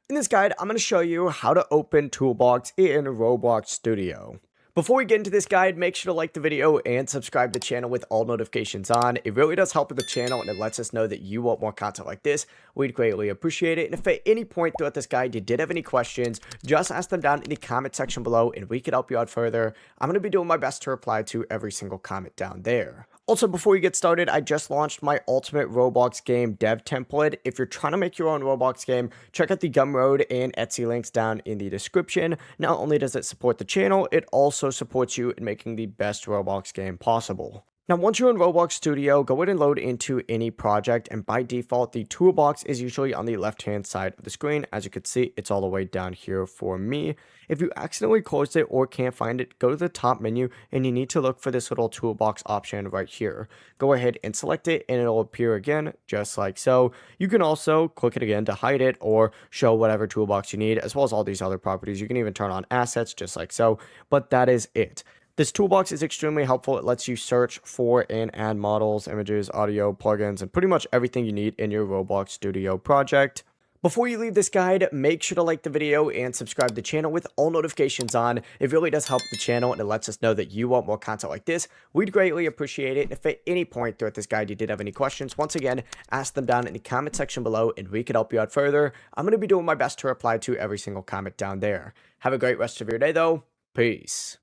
In this guide, I'm going to show you how to open Toolbox in Roblox Studio. Before we get into this guide, make sure to like the video and subscribe to the channel with all notifications on. It really does help with the channel and it lets us know that you want more content like this. We'd greatly appreciate it. And if at any point throughout this guide you did have any questions, just ask them down in the comment section below and we can help you out further. I'm going to be doing my best to reply to every single comment down there. Also, before we get started, I just launched my ultimate Roblox game dev template. If you're trying to make your own Roblox game, check out the Gumroad and Etsy links down in the description. Not only does it support the channel, it also supports you in making the best Roblox game possible. Now, once you're in Roblox Studio, go ahead and load into any project, and by default, the toolbox is usually on the left-hand side of the screen. As you can see, it's all the way down here for me. If you accidentally closed it or can't find it, go to the top menu, and you need to look for this little toolbox option right here. Go ahead and select it, and it'll appear again, just like so. You can also click it again to hide it or show whatever toolbox you need, as well as all these other properties. You can even turn on assets, just like so, but that is it. This toolbox is extremely helpful. It lets you search for and add models, images, audio, plugins, and pretty much everything you need in your Roblox Studio project. Before you leave this guide, make sure to like the video and subscribe to the channel with all notifications on. It really does help the channel and it lets us know that you want more content like this. We'd greatly appreciate it. And if at any point throughout this guide you did have any questions, once again, ask them down in the comment section below and we can help you out further. I'm going to be doing my best to reply to every single comment down there. Have a great rest of your day though. Peace.